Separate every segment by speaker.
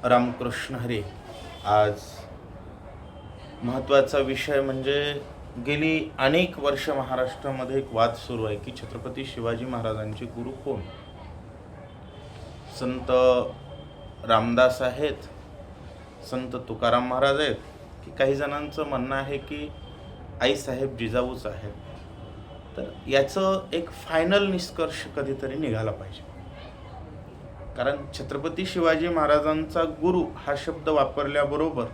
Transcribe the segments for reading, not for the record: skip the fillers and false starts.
Speaker 1: रामकृष्ण हरी. आज महत्त्वाचा विषय म्हणजे गेली अनेक वर्ष महाराष्ट्रामध्ये एक वाद सुरू आहे की छत्रपती शिवाजी महाराजांचे गुरु कोण. संत रामदास आहेत, संत तुकाराम महाराज आहेत, की काही जणांचं म्हणणं आहे की आईसाहेब जिजाऊच आहेत. तर याचं एक फायनल निष्कर्ष कधीतरी निघाला पाहिजे. कारण छत्रपती शिवाजी महाराजांचा गुरु हा शब्द वापरल्याबरोबर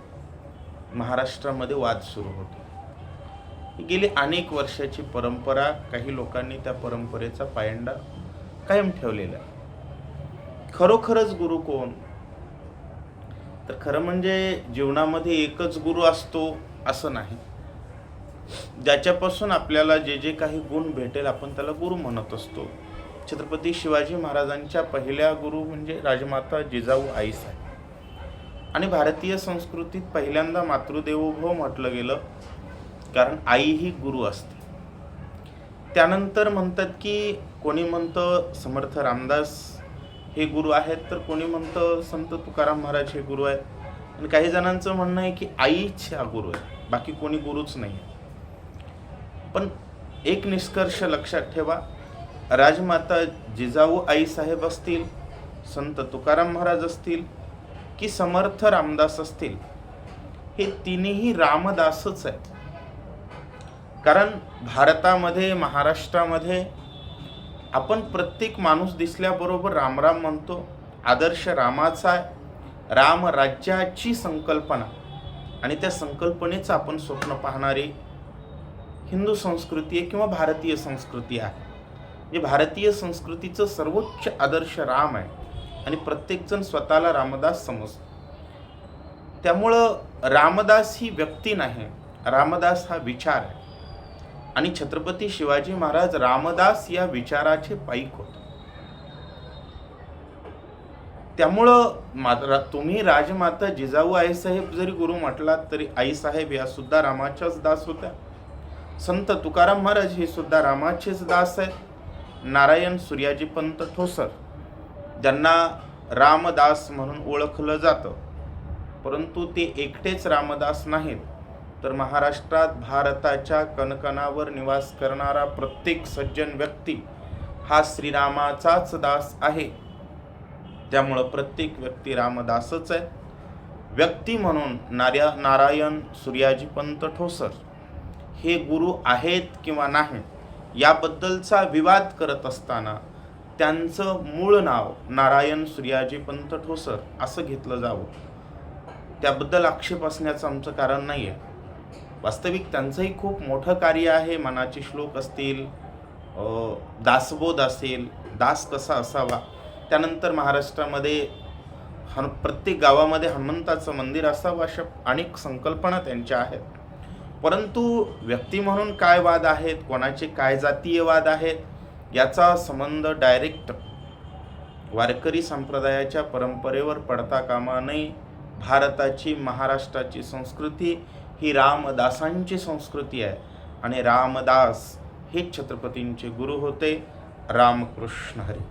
Speaker 1: महाराष्ट्रामध्ये वाद सुरू होतो. गेली अनेक वर्षाची परंपरा, काही लोकांनी त्या परंपरेचा पायंडा कायम ठेवलेला आहे. खरोखरच गुरु कोण? तर खरं म्हणजे जीवनामध्ये एकच गुरु असतो असं नाही. ज्याच्यापासून आपल्याला जे जे काही गुण भेटेल आपण त्याला गुरु म्हणत असतो. छत्रपती शिवाजी महाराजांच्या पहिल्या गुरु म्हणजे राजमाता जिजाऊ आईसाहेब. आणि भारतीय संस्कृतीत पहिल्यांदा मातृदेवोभव म्हटलं गेलं, कारण आई ही गुरु असते. त्यानंतर म्हणतात की कोणी म्हणतं समर्थ रामदास हे गुरु आहेत, तर कोणी म्हणतं संत तुकाराम महाराज हे गुरु आहेत, आणि काही जणांचं म्हणणं आहे की आईच हा गुरु आहे, बाकी कोणी गुरुच नाही. पण एक निष्कर्ष लक्षात ठेवा, राजमाता जिजाऊ आईसाहेब असतील, संत तुकाराम महाराज असतील की समर्थ रामदास असतील, हे तिन्ही रामदासच आहेत. कारण भारतामध्ये, महाराष्ट्रामध्ये आपण प्रत्येक माणूस दिसल्याबरोबर राम राम म्हणतो. आदर्श रामाचा आहे, रामराज्याची संकल्पना, आणि त्या संकल्पनेचं आपण स्वप्न पाहणारी हिंदू संस्कृती आहे किंवा भारतीय संस्कृती आहे. जे भारतीय संस्कृतीचं सर्वोच्च आदर्श राम आहे, आणि प्रत्येकजण स्वतःला रामदास समजतो. त्यामुळं रामदास ही व्यक्ती नाही, रामदास हा विचार आहे. आणि छत्रपती शिवाजी महाराज रामदास या विचाराचे पाईक होते. त्यामुळं तुम्ही राजमाता जिजाऊ आईसाहेब जरी गुरु म्हटलात तरी आईसाहेब या सुद्धा रामाच्याच दास होत्या. संत तुकाराम महाराज हे सुद्धा रामाचेच दास आहेत. नारायण सूर्याजी पंत ठोसर, ज्यांना रामदास म्हणून ओळखलं जातं, परंतु ते एकटेच रामदास नाहीत, तर महाराष्ट्रात भारताच्या कणकणावर निवास करणारा प्रत्येक सज्जन व्यक्ती हा श्रीरामाचाच दास आहे. त्यामुळं प्रत्येक व्यक्ती रामदासच आहे. व्यक्ती म्हणून नारायण सूर्याजी पंत ठोसर हे गुरु आहेत किंवा नाही याबद्दलचा विवाद करत असताना त्यांचं मूळ नाव नारायण सूर्याजी पंत ठोसर असं घेतलं जावं, त्याबद्दल आक्षेप असण्याचं आमचं कारण नाही आहे. वास्तविक त्यांचंही खूप मोठं कार्य आहे. मनाचे श्लोक असतील, दासबोध असेल, दास कसा असावा, त्यानंतर महाराष्ट्रामध्ये प्रत्येक गावामध्ये हनुमंताचं मंदिर असावं, अशा अनेक संकल्पना त्यांच्या आहेत. परंतु व्यक्ती म्हणून काय वाद आहेत, कोणाचे काय जातीय वाद आहेत, याचा संबंध डायरेक्ट वारकरी संप्रदायाच्या परंपरेवर पडता कामा नये. भारताची, महाराष्ट्राची संस्कृती ही रामदासांची संस्कृती आहे, आणि रामदास हे छत्रपतींचे गुरु होते. रामकृष्ण हरी.